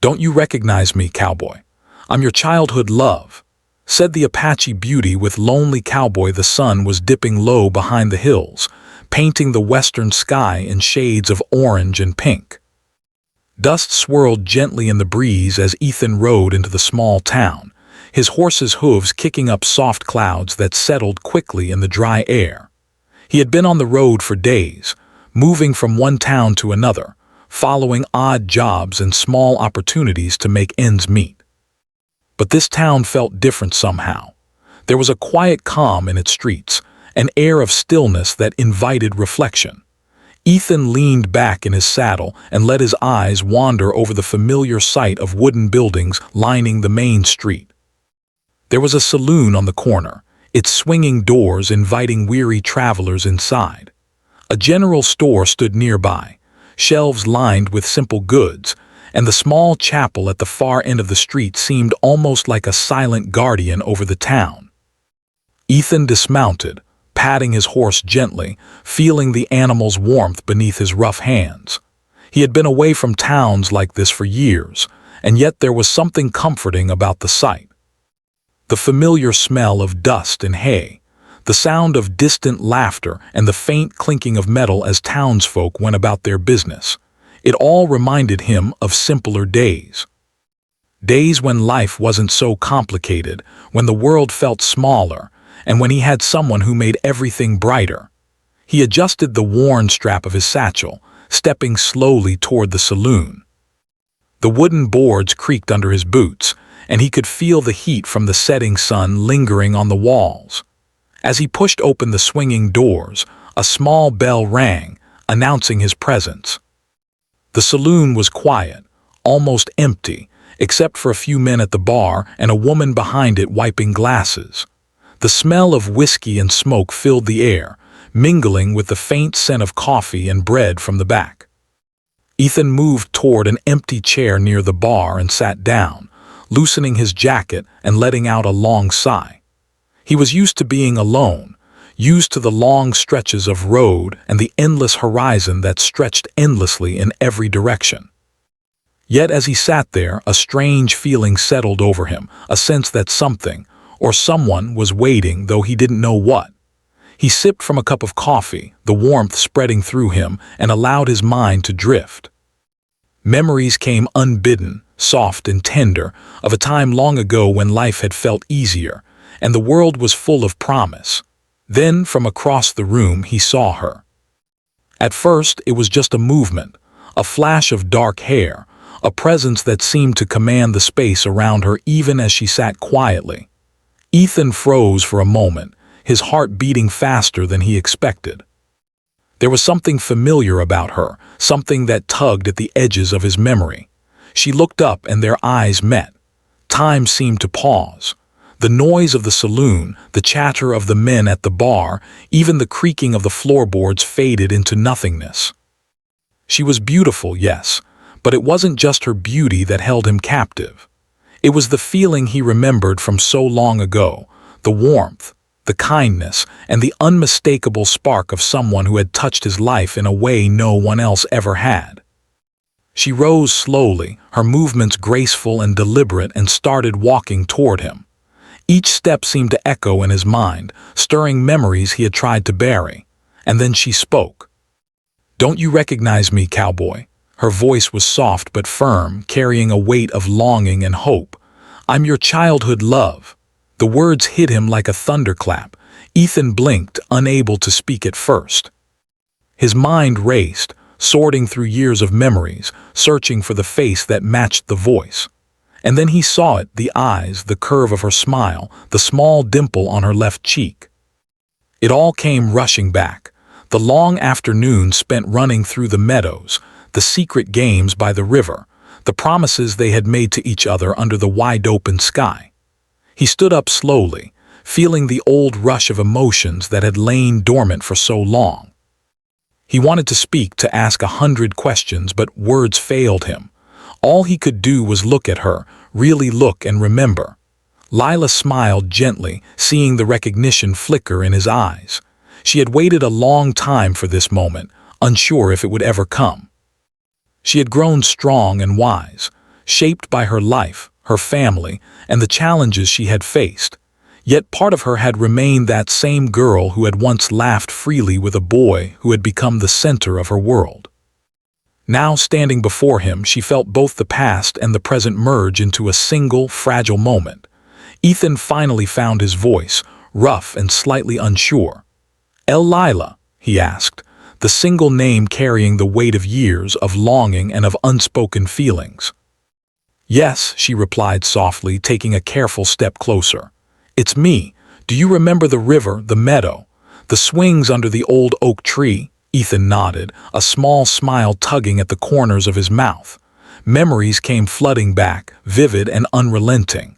"Don't you recognize me, Cowboy? I'm your childhood love," said the Apache beauty with lonely Cowboy. The sun was dipping low behind the hills, painting the western sky in shades of orange and pink. Dust swirled gently in the breeze as Ethan rode into the small town, his horse's hooves kicking up soft clouds that settled quickly in the dry air. He had been on the road for days, moving from one town to another, following odd jobs and small opportunities to make ends meet. But this town felt different somehow. There was a quiet calm in its streets, an air of stillness that invited reflection. Ethan leaned back in his saddle and let his eyes wander over the familiar sight of wooden buildings lining the main street. There was a saloon on the corner, its swinging doors inviting weary travelers inside. A general store stood nearby, shelves lined with simple goods, and the small chapel at the far end of the street seemed almost like a silent guardian over the town. Ethan dismounted, patting his horse gently, feeling the animal's warmth beneath his rough hands. He had been away from towns like this for years, and yet there was something comforting about the sight. The familiar smell of dust and hay, the sound of distant laughter, and the faint clinking of metal as townsfolk went about their business. It all reminded him of simpler days. Days when life wasn't so complicated, when the world felt smaller, and when he had someone who made everything brighter. He adjusted the worn strap of his satchel, stepping slowly toward the saloon. The wooden boards creaked under his boots, and he could feel the heat from the setting sun lingering on the walls. As he pushed open the swinging doors, a small bell rang, announcing his presence. The saloon was quiet, almost empty, except for a few men at the bar and a woman behind it wiping glasses. The smell of whiskey and smoke filled the air, mingling with the faint scent of coffee and bread from the back. Ethan moved toward an empty chair near the bar and sat down, loosening his jacket and letting out a long sigh. He was used to being alone, used to the long stretches of road and the endless horizon that stretched endlessly in every direction. Yet as he sat there, a strange feeling settled over him, a sense that something, or someone, was waiting, though he didn't know what. He sipped from a cup of coffee, the warmth spreading through him, and allowed his mind to drift. Memories came unbidden, soft and tender, of a time long ago when life had felt easier, and the world was full of promise. Then, from across the room, he saw her. At first, it was just a movement, a flash of dark hair, a presence that seemed to command the space around her even as she sat quietly. Ethan froze for a moment, his heart beating faster than he expected. There was something familiar about her, something that tugged at the edges of his memory. She looked up and their eyes met. Time seemed to pause. The noise of the saloon, the chatter of the men at the bar, even the creaking of the floorboards faded into nothingness. She was beautiful, yes, but it wasn't just her beauty that held him captive. It was the feeling he remembered from so long ago, the warmth, the kindness, and the unmistakable spark of someone who had touched his life in a way no one else ever had. She rose slowly, her movements graceful and deliberate, and started walking toward him. Each step seemed to echo in his mind, stirring memories he had tried to bury. And then she spoke. "Don't you recognize me, Cowboy?" Her voice was soft but firm, carrying a weight of longing and hope. "I'm your childhood love." The words hit him like a thunderclap. Ethan blinked, unable to speak at first. His mind raced, sorting through years of memories, searching for the face that matched the voice. And then he saw it, the eyes, the curve of her smile, the small dimple on her left cheek. It all came rushing back. The long afternoons spent running through the meadows, the secret games by the river, the promises they had made to each other under the wide-open sky. He stood up slowly, feeling the old rush of emotions that had lain dormant for so long. He wanted to speak, to ask 100 questions, but words failed him. All he could do was look at her, really look and remember. Lila smiled gently, seeing the recognition flicker in his eyes. She had waited a long time for this moment, unsure if it would ever come. She had grown strong and wise. shaped by her life, her family, and the challenges she had faced. Yet part of her had remained that same girl who had once laughed freely with a boy who had become the center of her world. Now standing before him, she felt both the past and the present merge into a single, fragile moment. Ethan finally found his voice, rough and slightly unsure. "Lila," he asked, the single name carrying the weight of years of longing and of unspoken feelings. "Yes," she replied softly, taking a careful step closer. "It's me. Do you remember the river, the meadow, the swings under the old oak tree?" Ethan nodded, a small smile tugging at the corners of his mouth. Memories came flooding back, vivid and unrelenting.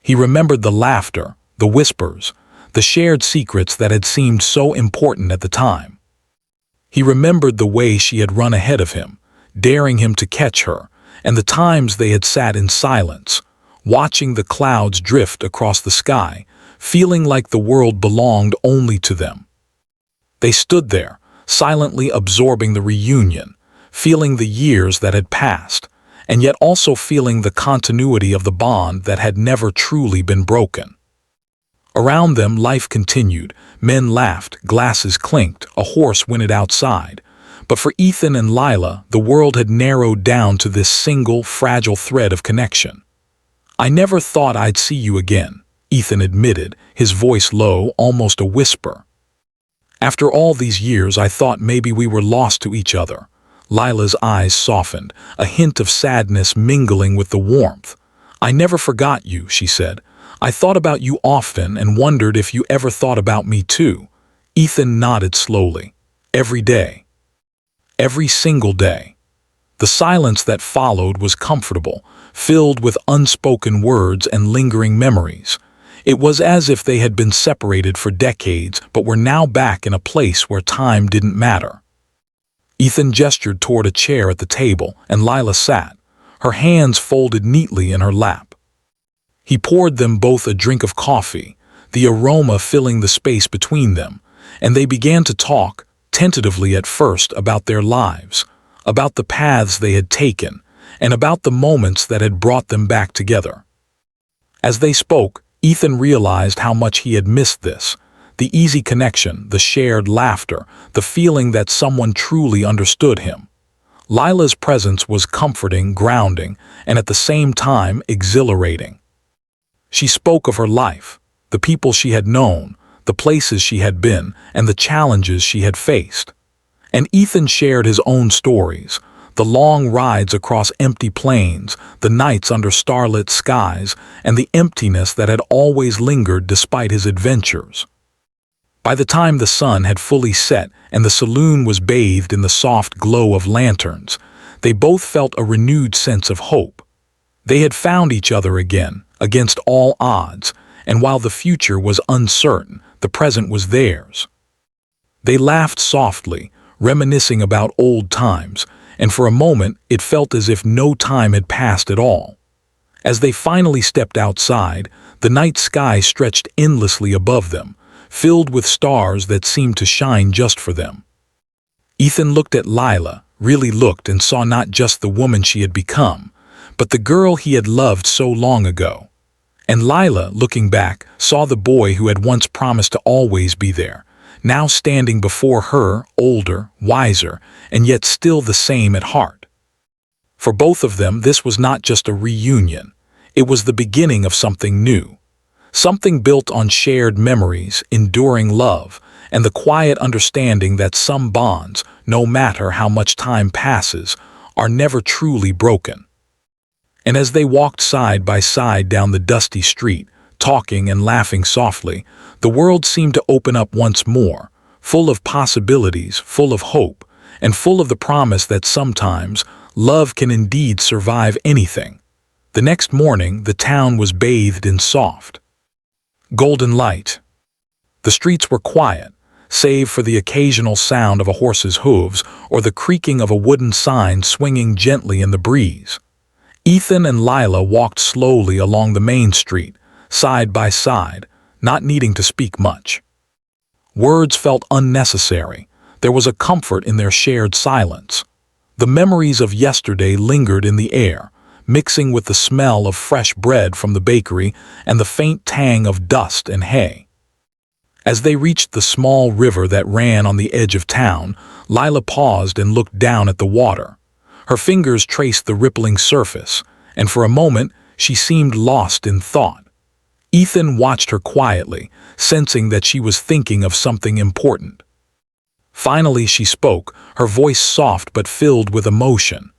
He remembered the laughter, the whispers, the shared secrets that had seemed so important at the time. He remembered the way she had run ahead of him, daring him to catch her, and the times they had sat in silence, watching the clouds drift across the sky, feeling like the world belonged only to them. They stood there, silently absorbing the reunion, feeling the years that had passed, and yet also feeling the continuity of the bond that had never truly been broken. Around them, life continued. Men laughed, glasses clinked, a horse whinnied outside. But for Ethan and Lila, the world had narrowed down to this single, fragile thread of connection. "I never thought I'd see you again," Ethan admitted, his voice low, almost a whisper. "After all these years, I thought maybe we were lost to each other." Lila's eyes softened, a hint of sadness mingling with the warmth. "I never forgot you," she said. "I thought about you often and wondered if you ever thought about me too." Ethan nodded slowly. "Every day. Every single day." The silence that followed was comfortable, filled with unspoken words and lingering memories. It was as if they had been separated for decades, but were now back in a place where time didn't matter. Ethan gestured toward a chair at the table, and Lila sat, her hands folded neatly in her lap. He poured them both a drink of coffee, the aroma filling the space between them, and they began to talk, tentatively at first, about their lives, about the paths they had taken, and about the moments that had brought them back together. As they spoke, Ethan realized how much he had missed this, the easy connection, the shared laughter, the feeling that someone truly understood him. Lila's presence was comforting, grounding, and at the same time exhilarating. She spoke of her life, the people she had known, the places she had been, and the challenges she had faced. And Ethan shared his own stories, the long rides across empty plains, the nights under starlit skies, and the emptiness that had always lingered despite his adventures. By the time the sun had fully set and the saloon was bathed in the soft glow of lanterns, they both felt a renewed sense of hope. They had found each other again, against all odds, and while the future was uncertain, the present was theirs. They laughed softly, reminiscing about old times, and for a moment it felt as if no time had passed at all. As they finally stepped outside, the night sky stretched endlessly above them, filled with stars that seemed to shine just for them. Ethan looked at Lila, really looked, and saw not just the woman she had become, but the girl he had loved so long ago. And Lila, looking back, saw the boy who had once promised to always be there, now standing before her, older, wiser, and yet still the same at heart. For both of them, this was not just a reunion. It was the beginning of something new. Something built on shared memories, enduring love, and the quiet understanding that some bonds, no matter how much time passes, are never truly broken. And as they walked side by side down the dusty street, talking and laughing softly, the world seemed to open up once more, full of possibilities, full of hope, and full of the promise that sometimes love can indeed survive anything. The next morning, the town was bathed in soft, golden light. The streets were quiet, save for the occasional sound of a horse's hooves or the creaking of a wooden sign swinging gently in the breeze. Ethan and Lila walked slowly along the main street, side by side, not needing to speak much. Words felt unnecessary. There was a comfort in their shared silence. The memories of yesterday lingered in the air, mixing with the smell of fresh bread from the bakery and the faint tang of dust and hay. As they reached the small river that ran on the edge of town, Lila paused and looked down at the water. Her fingers traced the rippling surface, and for a moment she seemed lost in thought. Ethan watched her quietly, sensing that she was thinking of something important. Finally she spoke, her voice soft but filled with emotion.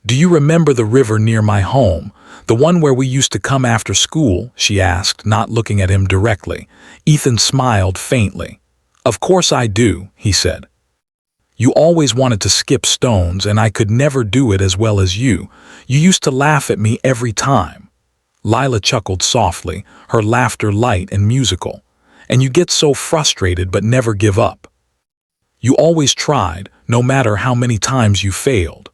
"Do you remember the river near my home, the one where we used to come after school?" she asked, not looking at him directly. Ethan smiled faintly. "Of course I do," he said. "You always wanted to skip stones, and I could never do it as well as you. You used to laugh at me every time." Lila chuckled softly, her laughter light and musical. "And you get so frustrated but never give up. You always tried, no matter how many times you failed."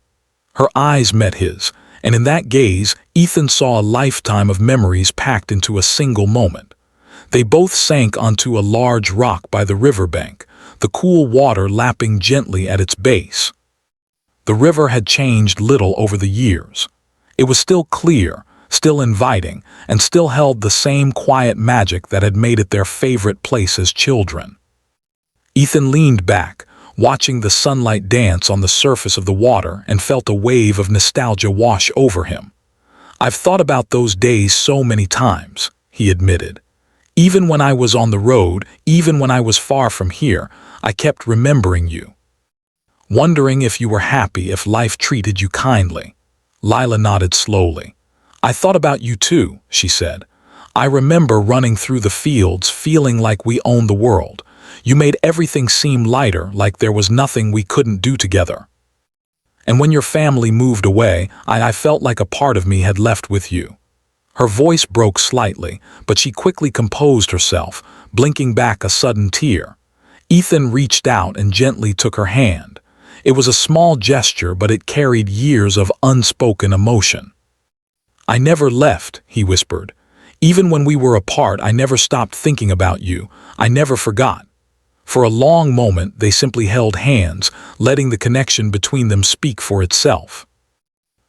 Her eyes met his, and in that gaze, Ethan saw a lifetime of memories packed into a single moment. They both sank onto a large rock by the riverbank, the cool water lapping gently at its base. The river had changed little over the years. It was still clear, still inviting, and still held the same quiet magic that had made it their favorite place as children. Ethan leaned back, watching the sunlight dance on the surface of the water, and felt a wave of nostalgia wash over him. "I've thought about those days so many times," he admitted. "Even when I was on the road, even when I was far from here, I kept remembering you. Wondering if you were happy, if life treated you kindly." Lila nodded slowly. "I thought about you too," she said. "I remember running through the fields, feeling like we owned the world. You made everything seem lighter, like there was nothing we couldn't do together. And when your family moved away, I felt like a part of me had left with you." Her voice broke slightly, but she quickly composed herself, blinking back a sudden tear. Ethan reached out and gently took her hand. It was a small gesture, but it carried years of unspoken emotion. "I never left," he whispered. "Even when we were apart, I never stopped thinking about you. I never forgot." For a long moment, they simply held hands, letting the connection between them speak for itself.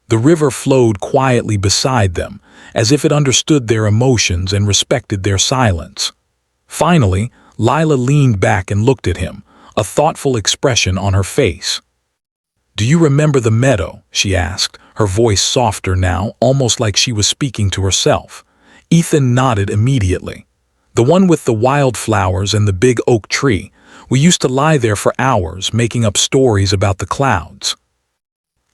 The river flowed quietly beside them, as if it understood their emotions and respected their silence. Finally, Lila leaned back and looked at him, a thoughtful expression on her face. "Do you remember the meadow?" she asked, her voice softer now, almost like she was speaking to herself. Ethan nodded immediately. "The one with the wildflowers and the big oak tree. We used to lie there for hours, making up stories about the clouds."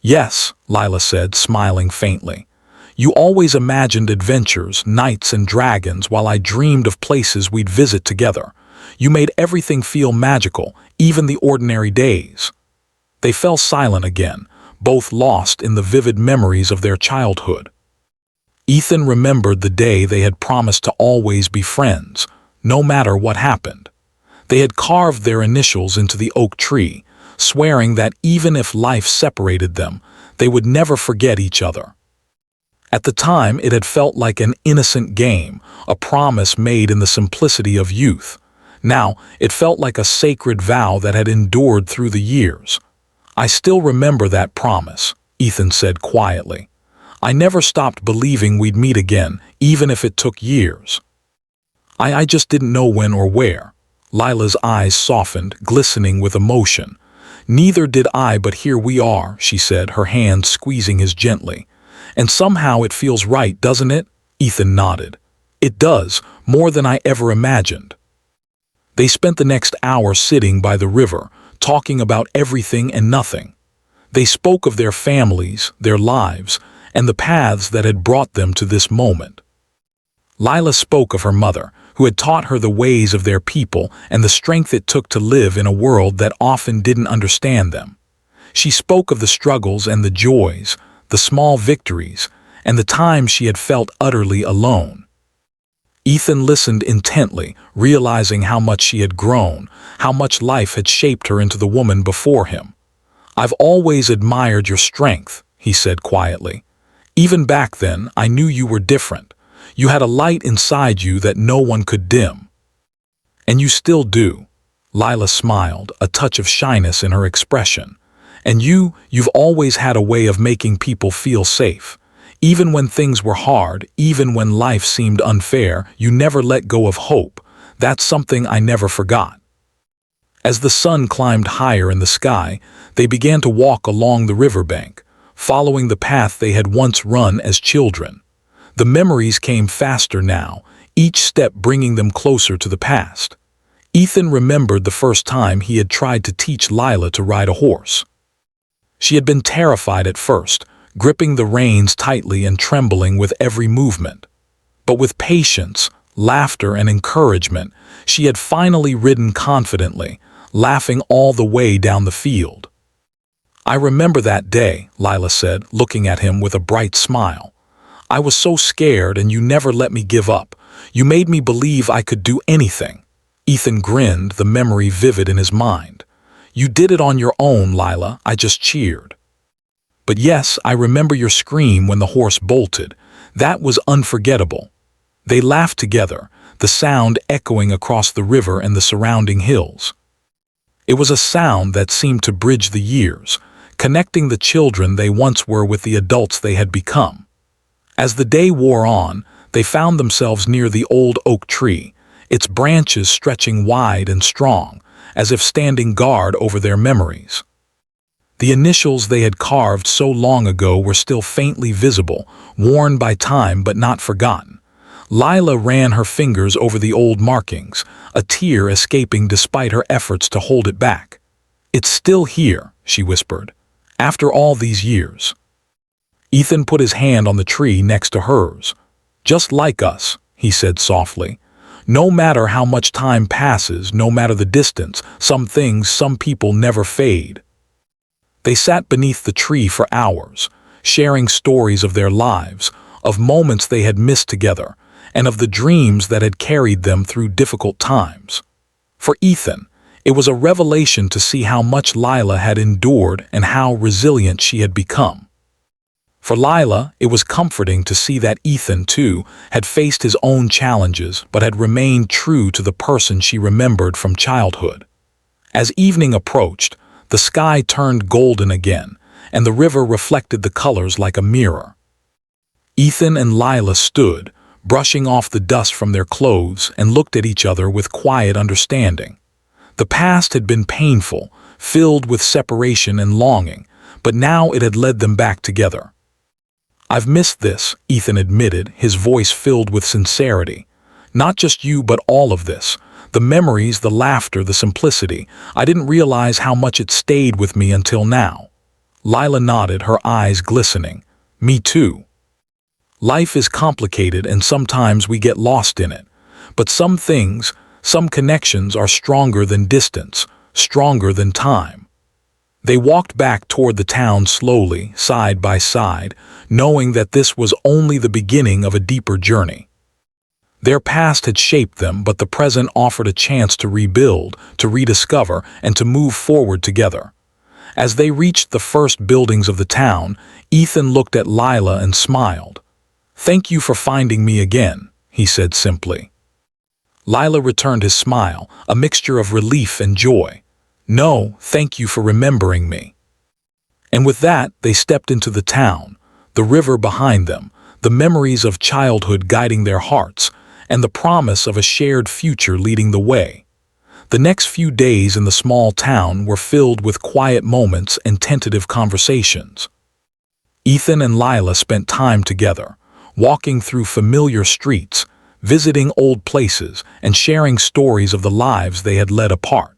"Yes," Lila said, smiling faintly. "You always imagined adventures, knights and dragons, while I dreamed of places we'd visit together. You made everything feel magical, even the ordinary days." They fell silent again, both lost in the vivid memories of their childhood. Ethan remembered the day they had promised to always be friends, no matter what happened. They had carved their initials into the oak tree, swearing that even if life separated them, they would never forget each other. At the time, it had felt like an innocent game, a promise made in the simplicity of youth. Now, it felt like a sacred vow that had endured through the years. "I still remember that promise," Ethan said quietly. "I never stopped believing we'd meet again, even if it took years. I just didn't know when or where." Lila's eyes softened, glistening with emotion. "Neither did I, but here we are," she said, her hand squeezing his gently. "And somehow it feels right, doesn't it?" Ethan nodded. "It does, more than I ever imagined." They spent the next hour sitting by the river, talking about everything and nothing. They spoke of their families, their lives, and the paths that had brought them to this moment. Lila spoke of her mother, who had taught her the ways of their people and the strength it took to live in a world that often didn't understand them. She spoke of the struggles and the joys, the small victories, and the times she had felt utterly alone. Ethan listened intently, realizing how much she had grown, how much life had shaped her into the woman before him. "I've always admired your strength," he said quietly. "Even back then, I knew you were different. You had a light inside you that no one could dim. And you still do." Lila smiled, a touch of shyness in her expression. "And you've always had a way of making people feel safe. Even when things were hard, even when life seemed unfair, you never let go of hope. That's something I never forgot. As the sun climbed higher in the sky, they began to walk along the riverbank, following the path they had once run as children. The memories came faster now, each step bringing them closer to the past. Ethan remembered the first time he had tried to teach Lila to ride a horse. She had been terrified at first, gripping the reins tightly and trembling with every movement. But with patience, laughter, and encouragement, she had finally ridden confidently, laughing all the way down the field. "I remember that day," Lila said, looking at him with a bright smile. "I was so scared and you never let me give up. You made me believe I could do anything." Ethan grinned, the memory vivid in his mind. "You did it on your own, Lila, I just cheered." "But yes, I remember your scream when the horse bolted. That was unforgettable." They laughed together, the sound echoing across the river and the surrounding hills. It was a sound that seemed to bridge the years, connecting the children they once were with the adults they had become. As the day wore on, they found themselves near the old oak tree, its branches stretching wide and strong, as if standing guard over their memories. The initials they had carved so long ago were still faintly visible, worn by time but not forgotten. Lila ran her fingers over the old markings, a tear escaping despite her efforts to hold it back. "It's still here," she whispered, "after all these years." Ethan put his hand on the tree next to hers. "Just like us," he said softly. "No matter how much time passes, no matter the distance, some things, some people never fade." They sat beneath the tree for hours, sharing stories of their lives, of moments they had missed together, and of the dreams that had carried them through difficult times. For Ethan, it was a revelation to see how much Lila had endured and how resilient she had become. For Lila, it was comforting to see that Ethan, too, had faced his own challenges but had remained true to the person she remembered from childhood. As evening approached, the sky turned golden again, and the river reflected the colors like a mirror. Ethan and Lila stood, brushing off the dust from their clothes, and looked at each other with quiet understanding. The past had been painful, filled with separation and longing, but now it had led them back together. "I've missed this," Ethan admitted, his voice filled with sincerity. "Not just you, but all of this. The memories, the laughter, the simplicity. I didn't realize how much it stayed with me until now." Lila nodded, her eyes glistening. "Me too. Life is complicated and sometimes we get lost in it. But some things, some connections are stronger than distance, stronger than time." They walked back toward the town slowly, side by side, knowing that this was only the beginning of a deeper journey. Their past had shaped them, but the present offered a chance to rebuild, to rediscover, and to move forward together. As they reached the first buildings of the town, Ethan looked at Lila and smiled. "Thank you for finding me again," he said simply. Lila returned his smile, a mixture of relief and joy. "No, thank you for remembering me." And with that, they stepped into the town, the river behind them, the memories of childhood guiding their hearts, and the promise of a shared future leading the way. The next few days in the small town were filled with quiet moments and tentative conversations. Ethan and Lila spent time together, walking through familiar streets, visiting old places, and sharing stories of the lives they had led apart.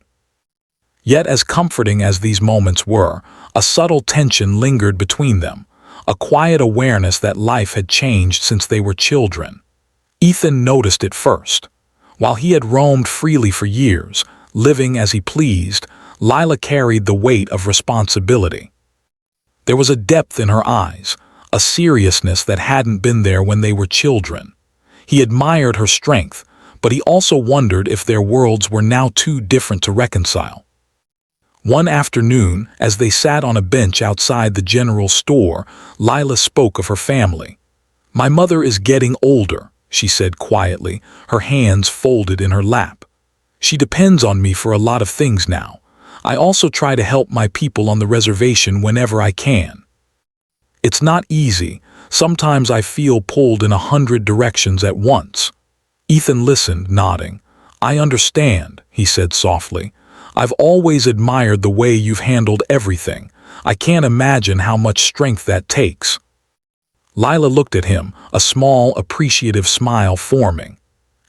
Yet as comforting as these moments were, a subtle tension lingered between them, a quiet awareness that life had changed since they were children. Ethan noticed it first. While he had roamed freely for years, living as he pleased, Lila carried the weight of responsibility. There was a depth in her eyes, a seriousness that hadn't been there when they were children. He admired her strength, but he also wondered if their worlds were now too different to reconcile. One afternoon, as they sat on a bench outside the general store, Lila spoke of her family. "My mother is getting older," she said quietly, her hands folded in her lap. "She depends on me for a lot of things now. I also try to help my people on the reservation whenever I can. It's not easy, Sometimes I feel pulled in 100 directions at once." Ethan listened, nodding. "I understand," he said softly. "I've always admired the way you've handled everything. I can't imagine how much strength that takes." Lila looked at him, a small, appreciative smile forming.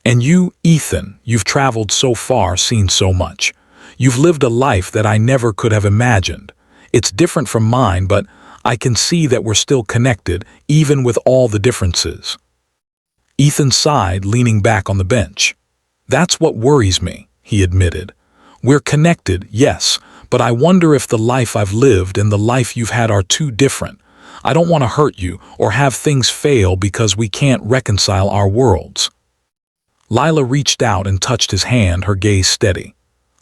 "And you, Ethan, you've traveled so far, seen so much. You've lived a life that I never could have imagined. It's different from mine, but I can see that we're still connected, even with all the differences." Ethan sighed, leaning back on the bench. "That's what worries me," he admitted. "We're connected, yes, but I wonder if the life I've lived and the life you've had are too different. I don't want to hurt you or have things fail because we can't reconcile our worlds." Lila reached out and touched his hand, her gaze steady.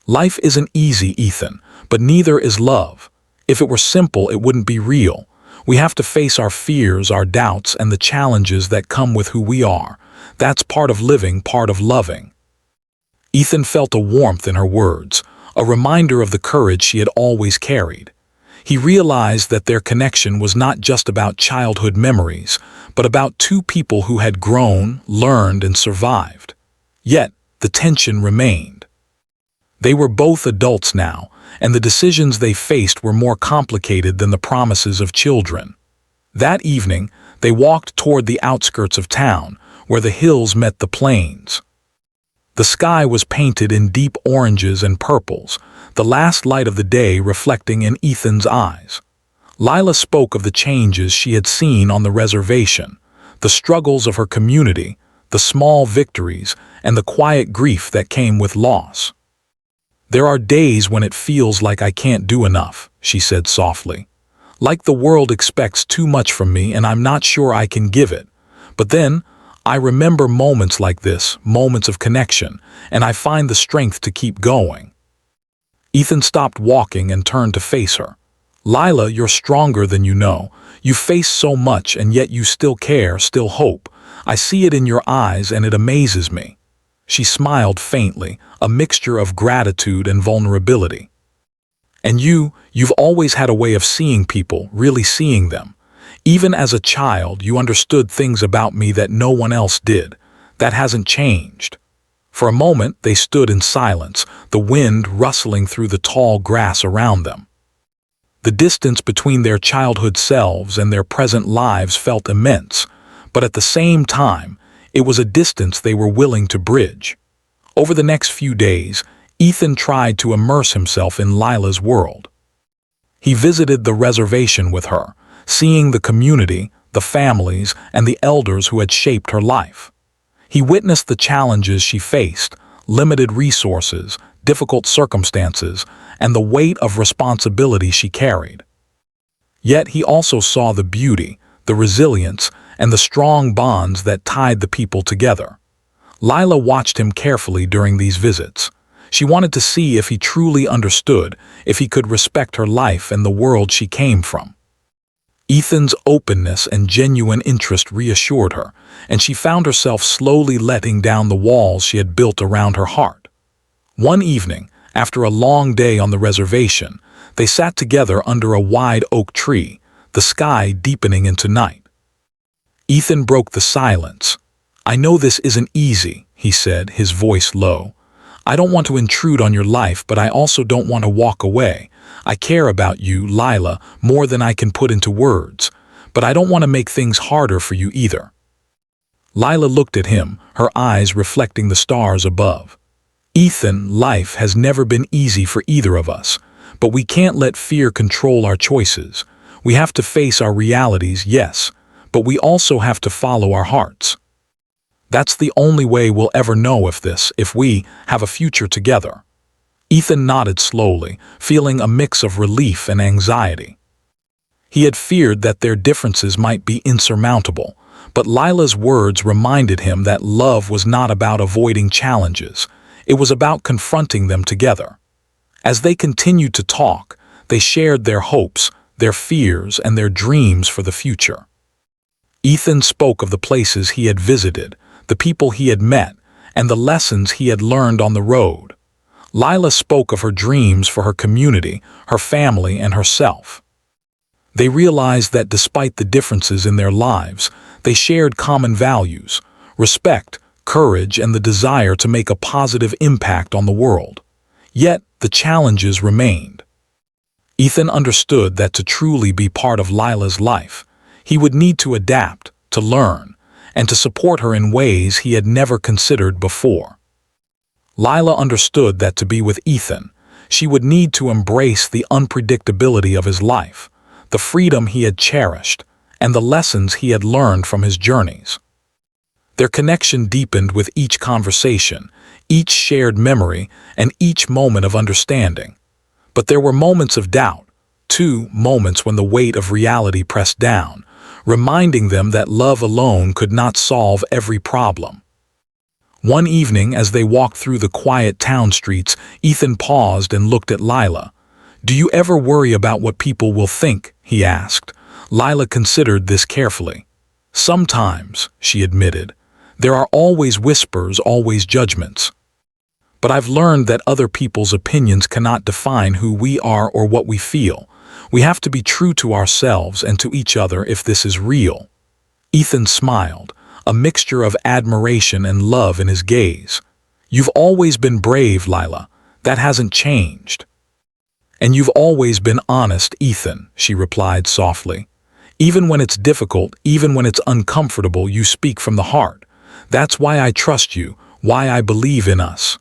"Life isn't easy, Ethan, but neither is love. If it were simple, it wouldn't be real. We have to face our fears, our doubts, and the challenges that come with who we are. That's part of living, part of loving." Ethan felt a warmth in her words, a reminder of the courage she had always carried. He realized that their connection was not just about childhood memories, but about two people who had grown, learned, and survived. Yet, the tension remained. They were both adults now, and the decisions they faced were more complicated than the promises of children. That evening, they walked toward the outskirts of town, where the hills met the plains. The sky was painted in deep oranges and purples, the last light of the day reflecting in Ethan's eyes. Lila spoke of the changes she had seen on the reservation, the struggles of her community, the small victories, and the quiet grief that came with loss. "There are days when it feels like I can't do enough," she said softly. "Like the world expects too much from me and I'm not sure I can give it. But then, I remember moments like this, moments of connection, and I find the strength to keep going." Ethan stopped walking and turned to face her. "Lila, you're stronger than you know. You've faced so much and yet you still care, still hope. I see it in your eyes and it amazes me." She smiled faintly, a mixture of gratitude and vulnerability. "And you've always had a way of seeing people, really seeing them. Even as a child, you understood things about me that no one else did. That hasn't changed." For a moment, they stood in silence, the wind rustling through the tall grass around them. The distance between their childhood selves and their present lives felt immense, but at the same time, it was a distance they were willing to bridge. Over the next few days, Ethan tried to immerse himself in Lila's world. He visited the reservation with her, seeing the community, the families, and the elders who had shaped her life. He witnessed the challenges she faced, limited resources, difficult circumstances, and the weight of responsibility she carried. Yet he also saw the beauty, the resilience, and the strong bonds that tied the people together. Lila watched him carefully during these visits. She wanted to see if he truly understood, if he could respect her life and the world she came from. Ethan's openness and genuine interest reassured her, and she found herself slowly letting down the walls she had built around her heart. One evening, after a long day on the reservation, they sat together under a wide oak tree, the sky deepening into night. Ethan broke the silence. "I know this isn't easy," he said, his voice low. "I don't want to intrude on your life, but I also don't want to walk away. I care about you, Lila, more than I can put into words, but I don't want to make things harder for you either." Lila looked at him, her eyes reflecting the stars above. "Ethan, life has never been easy for either of us, but we can't let fear control our choices. We have to face our realities, yes, but we also have to follow our hearts. That's the only way we'll ever know if we have a future together." Ethan nodded slowly, feeling a mix of relief and anxiety. He had feared that their differences might be insurmountable, but Lila's words reminded him that love was not about avoiding challenges. It was about confronting them together. As they continued to talk, they shared their hopes, their fears, and their dreams for the future. Ethan spoke of the places he had visited, the people he had met, and the lessons he had learned on the road. Lila spoke of her dreams for her community, her family, and herself. They realized that despite the differences in their lives, they shared common values: respect, courage, and the desire to make a positive impact on the world. Yet, the challenges remained. Ethan understood that to truly be part of Lila's life, he would need to adapt, to learn, and to support her in ways he had never considered before. Lila understood that to be with Ethan, she would need to embrace the unpredictability of his life, the freedom he had cherished, and the lessons he had learned from his journeys. Their connection deepened with each conversation, each shared memory, and each moment of understanding. But there were moments of doubt, too, moments when the weight of reality pressed down, reminding them that love alone could not solve every problem. One evening, as they walked through the quiet town streets, Ethan paused and looked at Lila. "Do you ever worry about what people will think?" he asked. Lila considered this carefully. "Sometimes," she admitted. "There are always whispers, always judgments. But I've learned that other people's opinions cannot define who we are or what we feel. We have to be true to ourselves and to each other if this is real." Ethan smiled, a mixture of admiration and love in his gaze. "You've always been brave, Lila. That hasn't changed." "And you've always been honest, Ethan," she replied softly. "Even when it's difficult, even when it's uncomfortable, you speak from the heart. That's why I trust you, why I believe in us."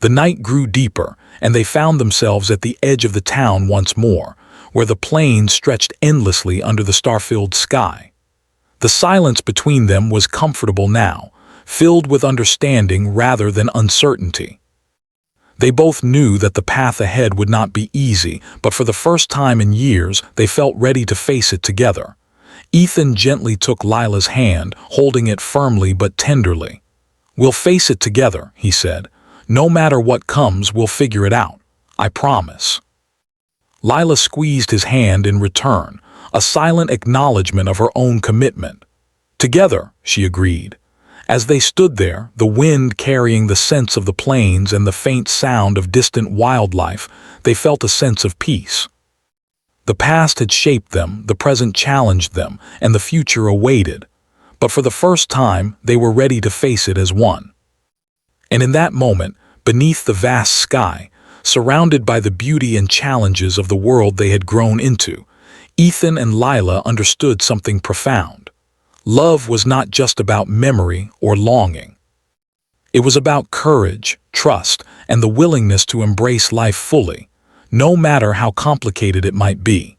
The night grew deeper, and they found themselves at the edge of the town once more, where the plains stretched endlessly under the star-filled sky. The silence between them was comfortable now, filled with understanding rather than uncertainty. They both knew that the path ahead would not be easy, but for the first time in years, they felt ready to face it together. Ethan gently took Lila's hand, holding it firmly but tenderly. "We'll face it together," he said. "No matter what comes, we'll figure it out. I promise." Lila squeezed his hand in return, a silent acknowledgement of her own commitment. "Together," she agreed. As they stood there, the wind carrying the scents of the plains and the faint sound of distant wildlife, they felt a sense of peace. The past had shaped them, the present challenged them, and the future awaited. But for the first time, they were ready to face it as one. And in that moment, beneath the vast sky, surrounded by the beauty and challenges of the world they had grown into, Ethan and Lila understood something profound. Love was not just about memory or longing. It was about courage, trust, and the willingness to embrace life fully, no matter how complicated it might be.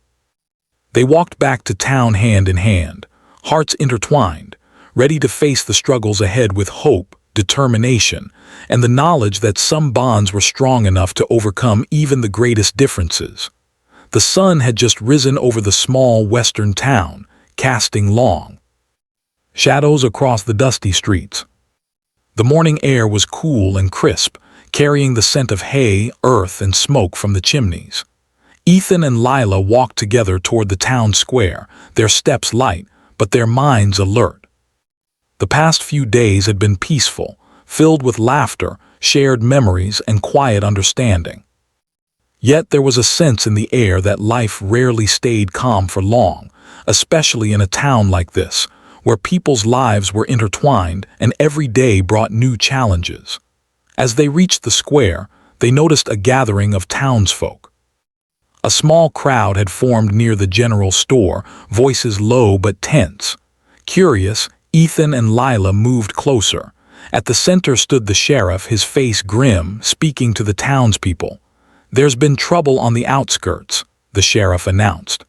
They walked back to town hand in hand, hearts intertwined, ready to face the struggles ahead with hope, determination, and the knowledge that some bonds were strong enough to overcome even the greatest differences. The sun had just risen over the small western town, casting long shadows across the dusty streets. The morning air was cool and crisp, carrying the scent of hay, earth, and smoke from the chimneys. Ethan and Lila walked together toward the town square, their steps light, but their minds alert. The past few days had been peaceful, filled with laughter, shared memories, and quiet understanding. Yet there was a sense in the air that life rarely stayed calm for long, especially in a town like this, where people's lives were intertwined and every day brought new challenges. As they reached the square, they noticed a gathering of townsfolk. A small crowd had formed near the general store, voices low but tense. Curious, Ethan and Lila moved closer. At the center stood the sheriff, his face grim, speaking to the townspeople. "There's been trouble on the outskirts," the sheriff announced.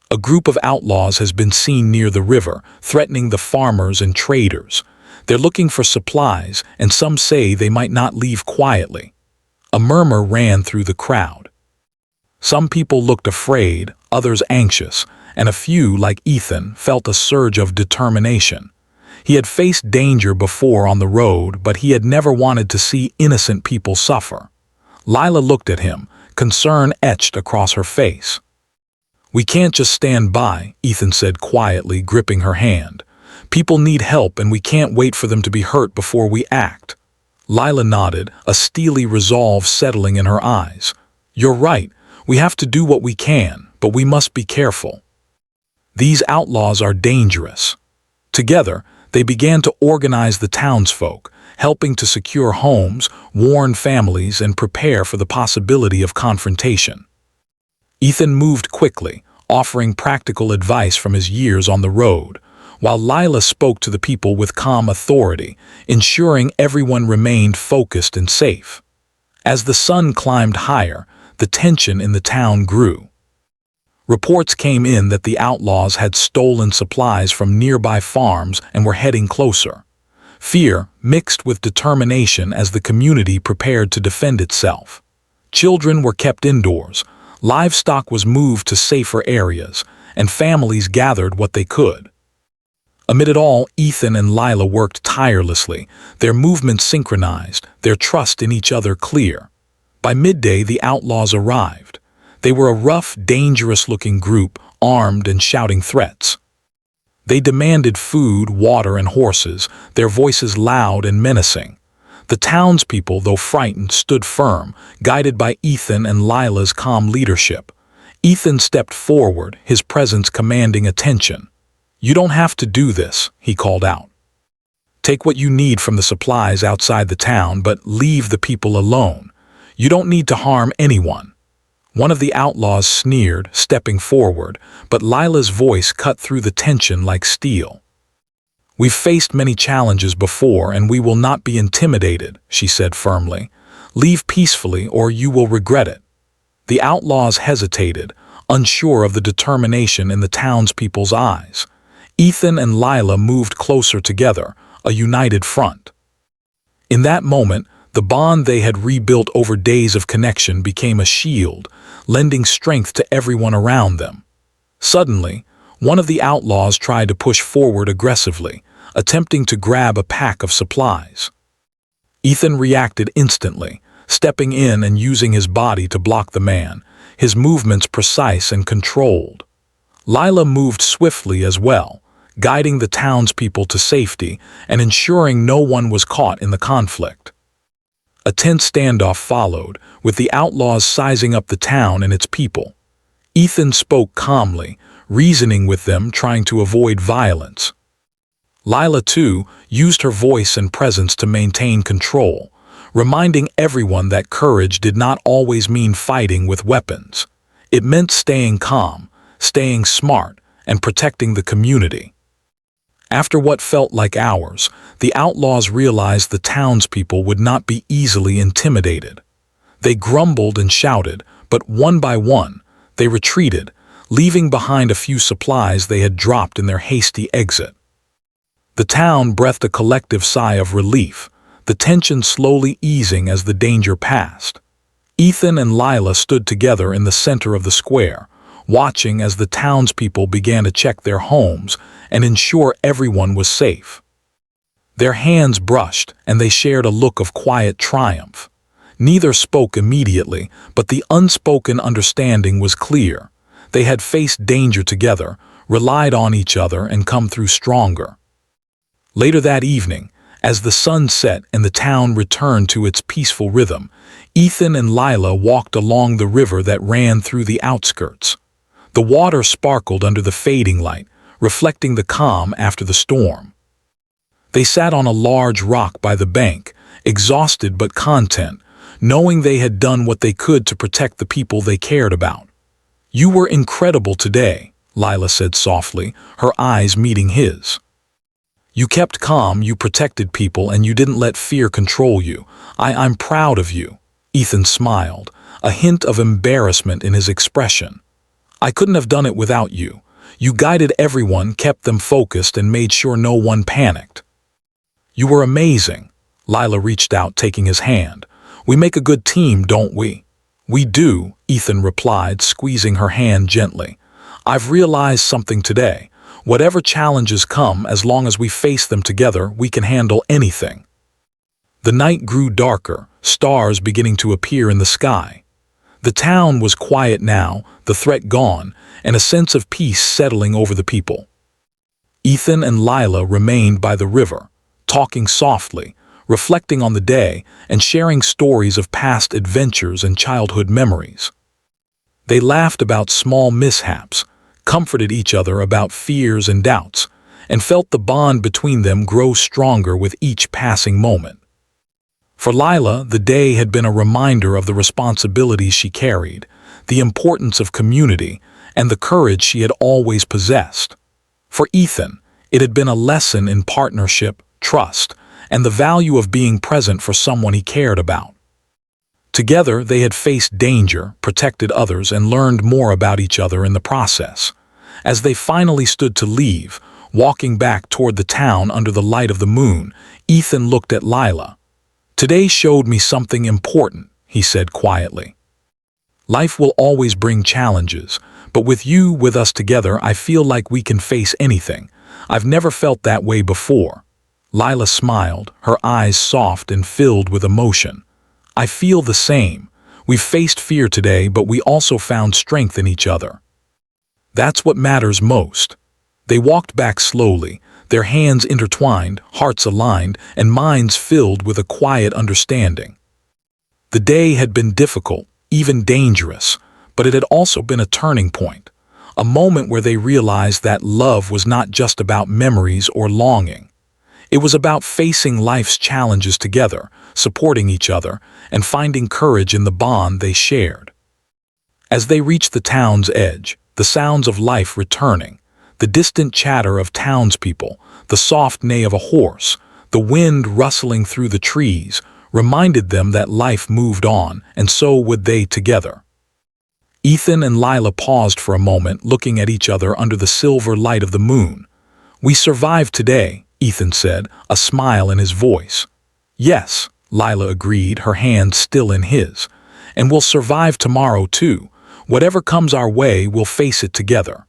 "A group of outlaws has been seen near the river, threatening the farmers and traders. They're looking for supplies, and some say they might not leave quietly." A murmur ran through the crowd. Some people looked afraid, others anxious, and a few, like Ethan, felt a surge of determination. He had faced danger before on the road, but he had never wanted to see innocent people suffer. Lila looked at him, concern etched across her face. "We can't just stand by," Ethan said quietly, gripping her hand. "People need help, and we can't wait for them to be hurt before we act." Lila nodded, a steely resolve settling in her eyes. "You're right. We have to do what we can, but we must be careful. These outlaws are dangerous." Together, they began to organize the townsfolk, helping to secure homes, warn families, and prepare for the possibility of confrontation. Ethan moved quickly, offering practical advice from his years on the road, while Lila spoke to the people with calm authority, ensuring everyone remained focused and safe. As the sun climbed higher, the tension in the town grew. Reports came in that the outlaws had stolen supplies from nearby farms and were heading closer. Fear mixed with determination as the community prepared to defend itself. Children were kept indoors, livestock was moved to safer areas, and families gathered what they could. Amid it all, Ethan and Lila worked tirelessly, their movements synchronized, their trust in each other clear. By midday, the outlaws arrived. They were a rough, dangerous-looking group, armed and shouting threats. They demanded food, water, and horses, their voices loud and menacing. The townspeople, though frightened, stood firm, guided by Ethan and Lila's calm leadership. Ethan stepped forward, his presence commanding attention. "You don't have to do this," he called out. "Take what you need from the supplies outside the town, but leave the people alone. You don't need to harm anyone." One of the outlaws sneered, stepping forward, but Lila's voice cut through the tension like steel. "We've faced many challenges before, and we will not be intimidated," she said firmly. "Leave peacefully, or you will regret it." The outlaws hesitated, unsure of the determination in the townspeople's eyes. Ethan and Lila moved closer together, a united front. In that moment, the bond they had rebuilt over days of connection became a shield, lending strength to everyone around them. Suddenly, one of the outlaws tried to push forward aggressively, attempting to grab a pack of supplies. Ethan reacted instantly, stepping in and using his body to block the man, his movements precise and controlled. Lila moved swiftly as well, guiding the townspeople to safety and ensuring no one was caught in the conflict. A tense standoff followed, with the outlaws sizing up the town and its people. Ethan spoke calmly, reasoning with them, trying to avoid violence. Lila, too, used her voice and presence to maintain control, reminding everyone that courage did not always mean fighting with weapons. It meant staying calm, staying smart, and protecting the community. After what felt like hours, the outlaws realized the townspeople would not be easily intimidated. They grumbled and shouted, but one by one, they retreated, leaving behind a few supplies they had dropped in their hasty exit. The town breathed a collective sigh of relief, the tension slowly easing as the danger passed. Ethan and Lila stood together in the center of the square, watching as the townspeople began to check their homes and ensure everyone was safe. Their hands brushed, and they shared a look of quiet triumph. Neither spoke immediately, but the unspoken understanding was clear. They had faced danger together, relied on each other, and come through stronger. Later that evening, as the sun set and the town returned to its peaceful rhythm, Ethan and Lila walked along the river that ran through the outskirts. The water sparkled under the fading light, reflecting the calm after the storm. They sat on a large rock by the bank, exhausted but content, knowing they had done what they could to protect the people they cared about. "You were incredible today," Lila said softly, her eyes meeting his. "You kept calm, you protected people, and you didn't let fear control you. I'm proud of you." Ethan smiled, a hint of embarrassment in his expression. "I couldn't have done it without you. You guided everyone, kept them focused, and made sure no one panicked." "You were amazing." Lila reached out, taking his hand. "We make a good team, don't we?" "We do," Ethan replied, squeezing her hand gently. "I've realized something today. Whatever challenges come, as long as we face them together, we can handle anything." The night grew darker, stars beginning to appear in the sky. The town was quiet now, the threat gone, and a sense of peace settling over the people. Ethan and Lila remained by the river, talking softly, reflecting on the day, and sharing stories of past adventures and childhood memories. They laughed about small mishaps, comforted each other about fears and doubts, and felt the bond between them grow stronger with each passing moment. For Lila, the day had been a reminder of the responsibilities she carried, the importance of community, and the courage she had always possessed. For Ethan, it had been a lesson in partnership, trust, and the value of being present for someone he cared about. Together, they had faced danger, protected others, and learned more about each other in the process. As they finally stood to leave, walking back toward the town under the light of the moon, Ethan looked at Lila. "Today showed me something important," he said quietly. "Life will always bring challenges, but with us together, I feel like we can face anything. I've never felt that way before." Lila smiled, her eyes soft and filled with emotion. "I feel the same. We've faced fear today, but we also found strength in each other. That's what matters most." They walked back slowly, their hands intertwined, hearts aligned, and minds filled with a quiet understanding. The day had been difficult, even dangerous, but it had also been a turning point, a moment where they realized that love was not just about memories or longing. It was about facing life's challenges together, supporting each other, and finding courage in the bond they shared. As they reached the town's edge, the sounds of life returning, the distant chatter of townspeople, the soft neigh of a horse, the wind rustling through the trees, reminded them that life moved on, and so would they together. Ethan and Lila paused for a moment, looking at each other under the silver light of the moon. "We survived today," Ethan said, a smile in his voice. "Yes," Lila agreed, her hand still in his. "And we'll survive tomorrow too. Whatever comes our way, we'll face it together."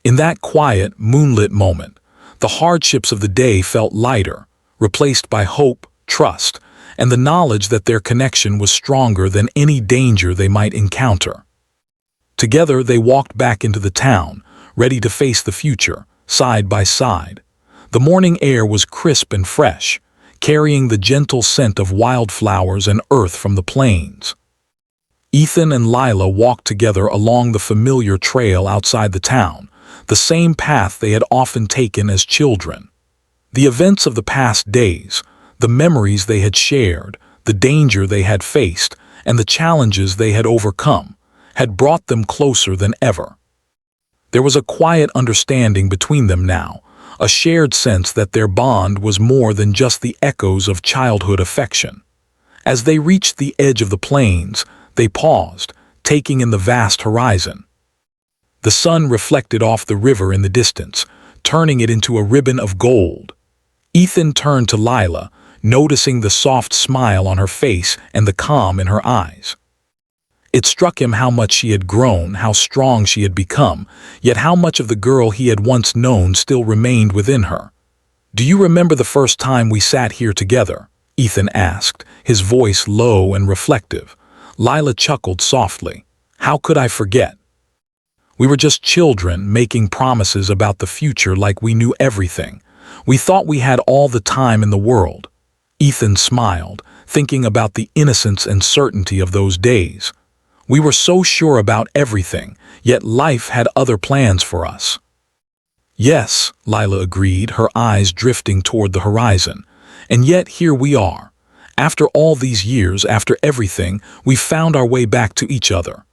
In that quiet, moonlit moment, the hardships of the day felt lighter, replaced by hope, trust, and the knowledge that their connection was stronger than any danger they might encounter. Together they walked back into the town, ready to face the future, side by side. The morning air was crisp and fresh, carrying the gentle scent of wildflowers and earth from the plains. Ethan and Lila walked together along the familiar trail outside the town, the same path they had often taken as children. The events of the past days, the memories they had shared, the danger they had faced, and the challenges they had overcome, had brought them closer than ever. There was a quiet understanding between them now, a shared sense that their bond was more than just the echoes of childhood affection. As they reached the edge of the plains, they paused, taking in the vast horizon. The sun reflected off the river in the distance, turning it into a ribbon of gold. Ethan turned to Lila, noticing the soft smile on her face and the calm in her eyes. It struck him how much she had grown, how strong she had become, yet how much of the girl he had once known still remained within her. "Do you remember the first time we sat here together?" Ethan asked, his voice low and reflective. Lila chuckled softly. "How could I forget? We were just children making promises about the future like we knew everything. We thought we had all the time in the world." Ethan smiled, thinking about the innocence and certainty of those days. "We were so sure about everything, yet life had other plans for us." "Yes," Lila agreed, her eyes drifting toward the horizon. "And yet here we are. After all these years, after everything, we found our way back to each other."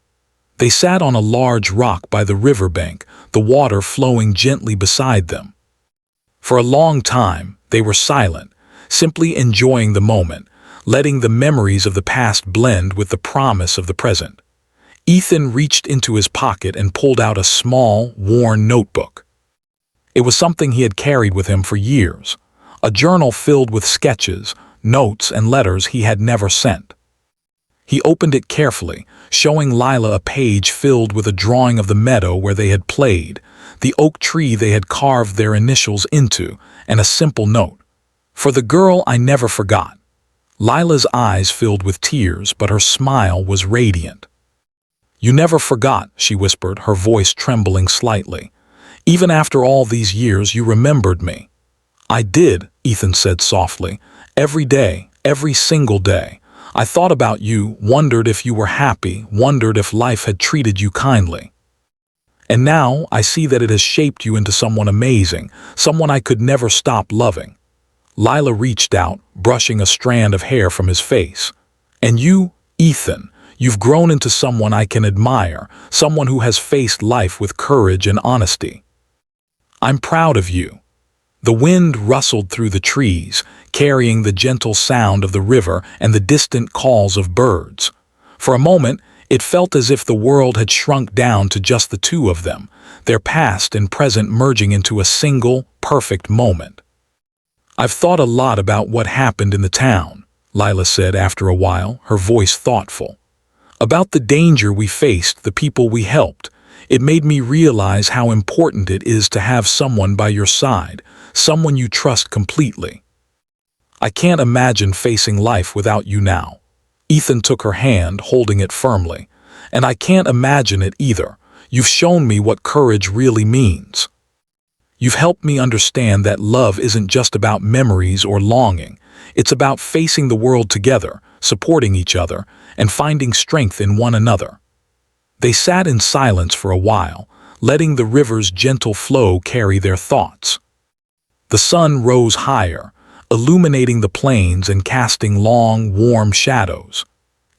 They sat on a large rock by the riverbank, the water flowing gently beside them. For a long time, they were silent, simply enjoying the moment, letting the memories of the past blend with the promise of the present. Ethan reached into his pocket and pulled out a small, worn notebook. It was something he had carried with him for years, a journal filled with sketches, notes, and letters he had never sent. He opened it carefully, showing Lila a page filled with a drawing of the meadow where they had played, the oak tree they had carved their initials into, and a simple note. "For the girl I never forgot." Lila's eyes filled with tears, but her smile was radiant. "You never forgot," she whispered, her voice trembling slightly. "Even after all these years, you remembered me." "I did," Ethan said softly. "Every day, every single day. I thought about you, wondered if you were happy, wondered if life had treated you kindly. And now I see that it has shaped you into someone amazing, someone I could never stop loving." Lila reached out, brushing a strand of hair from his face. "And you, Ethan, you've grown into someone I can admire, someone who has faced life with courage and honesty. I'm proud of you." The wind rustled through the trees, carrying the gentle sound of the river and the distant calls of birds. For a moment, it felt as if the world had shrunk down to just the two of them, their past and present merging into a single, perfect moment. "I've thought a lot about what happened in the town," Lila said after a while, her voice thoughtful. "About the danger we faced, the people we helped. It made me realize how important it is to have someone by your side, someone you trust completely. I can't imagine facing life without you now." Ethan took her hand, holding it firmly. "And I can't imagine it either. You've shown me what courage really means. You've helped me understand that love isn't just about memories or longing. It's about facing the world together, supporting each other, and finding strength in one another." They sat in silence for a while, letting the river's gentle flow carry their thoughts. The sun rose higher, illuminating the plains and casting long, warm shadows.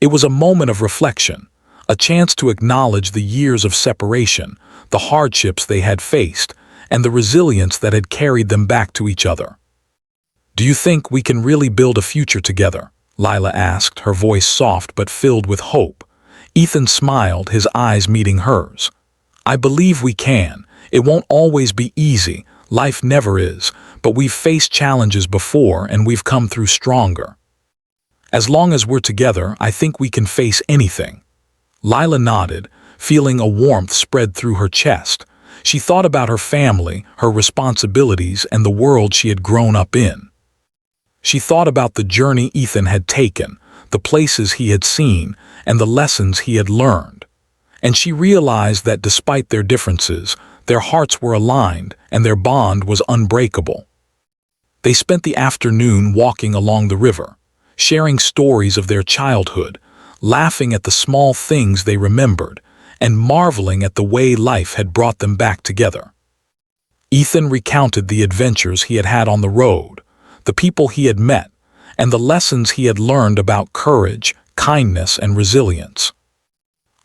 It was a moment of reflection, a chance to acknowledge the years of separation, the hardships they had faced, and the resilience that had carried them back to each other. "Do you think we can really build a future together?" Lila asked, her voice soft but filled with hope. Ethan smiled, his eyes meeting hers. "I believe we can. It won't always be easy. Life never is, but we've faced challenges before and we've come through stronger. As long as we're together, I think we can face anything." Lila nodded, feeling a warmth spread through her chest. She thought about her family, her responsibilities, and the world she had grown up in. She thought about the journey Ethan had taken, the places he had seen, and the lessons he had learned. And she realized that despite their differences, their hearts were aligned and their bond was unbreakable. They spent the afternoon walking along the river, sharing stories of their childhood, laughing at the small things they remembered, and marveling at the way life had brought them back together. Ethan recounted the adventures he had had on the road, the people he had met, and the lessons he had learned about courage, kindness, and resilience.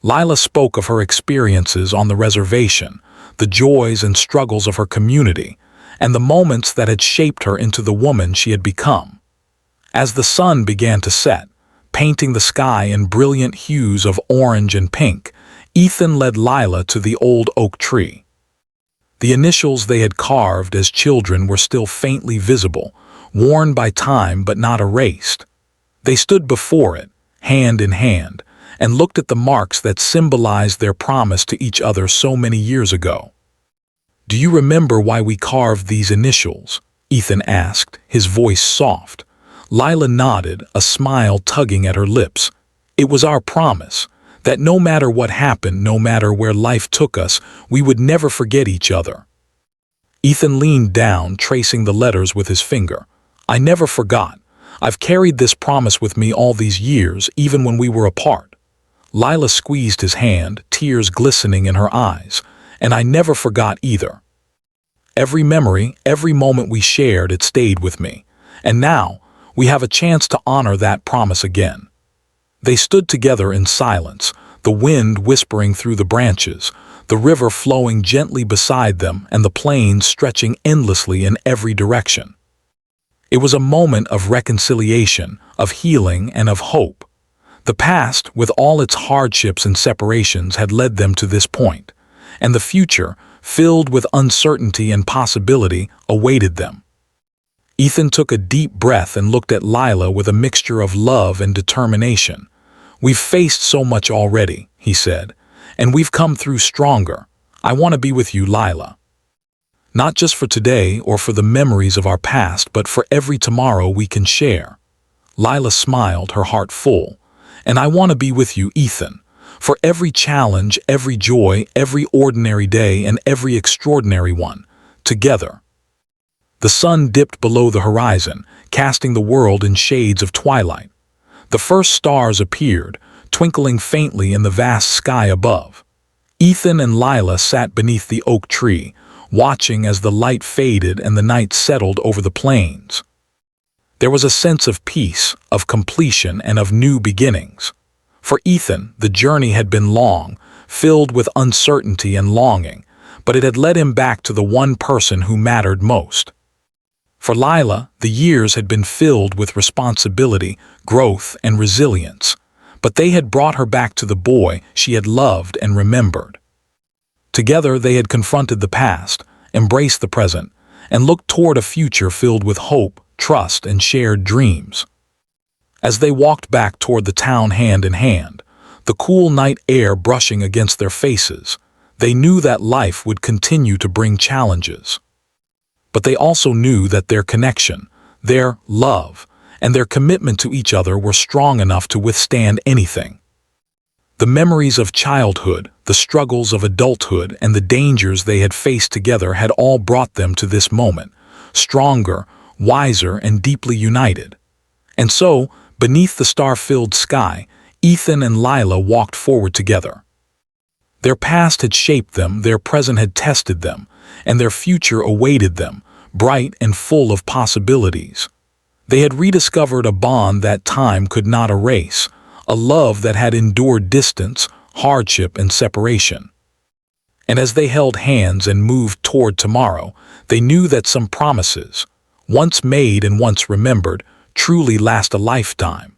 Lila spoke of her experiences on the reservation, the joys and struggles of her community, and the moments that had shaped her into the woman she had become. As the sun began to set, painting the sky in brilliant hues of orange and pink, Ethan led Lila to the old oak tree. The initials they had carved as children were still faintly visible, worn by time but not erased. They stood before it, hand in hand, and looked at the marks that symbolized their promise to each other so many years ago. "Do you remember why we carved these initials?" Ethan asked, his voice soft. Lila nodded, a smile tugging at her lips. "It was our promise, that no matter what happened, no matter where life took us, we would never forget each other." Ethan leaned down, tracing the letters with his finger. "I never forgot. I've carried this promise with me all these years, even when we were apart." Lila squeezed his hand, tears glistening in her eyes. "And I never forgot either. Every memory, every moment we shared, it stayed with me. And now, we have a chance to honor that promise again." They stood together in silence, the wind whispering through the branches, the river flowing gently beside them, and the plains stretching endlessly in every direction. It was a moment of reconciliation, of healing, and of hope. The past, with all its hardships and separations, had led them to this point, and the future, filled with uncertainty and possibility, awaited them. Ethan took a deep breath and looked at Lila with a mixture of love and determination. "We've faced so much already," he said, "and we've come through stronger. I want to be with you, Lila. Not just for today or for the memories of our past, but for every tomorrow we can share." Lila smiled, her heart full. "And I want to be with you, Ethan, for every challenge, every joy, every ordinary day, and every extraordinary one, together." The sun dipped below the horizon, casting the world in shades of twilight. The first stars appeared, twinkling faintly in the vast sky above. Ethan and Lila sat beneath the oak tree, watching as the light faded and the night settled over the plains. There was a sense of peace, of completion, and of new beginnings. For Ethan, the journey had been long, filled with uncertainty and longing, but it had led him back to the one person who mattered most. For Lila, the years had been filled with responsibility, growth, and resilience, but they had brought her back to the boy she had loved and remembered. Together they had confronted the past, embraced the present, and looked toward a future filled with hope, trust, and shared dreams. As they walked back toward the town hand in hand, the cool night air brushing against their faces, they knew that life would continue to bring challenges. But they also knew that their connection, their love, and their commitment to each other were strong enough to withstand anything. The memories of childhood, the struggles of adulthood, and the dangers they had faced together had all brought them to this moment, stronger, wiser, and deeply united. And so, beneath the star-filled sky, Ethan and Lila walked forward together. Their past had shaped them, their present had tested them, and their future awaited them, bright and full of possibilities. They had rediscovered a bond that time could not erase, a love that had endured distance, hardship, and separation. And as they held hands and moved toward tomorrow, they knew that some promises, once made and once remembered, truly last a lifetime.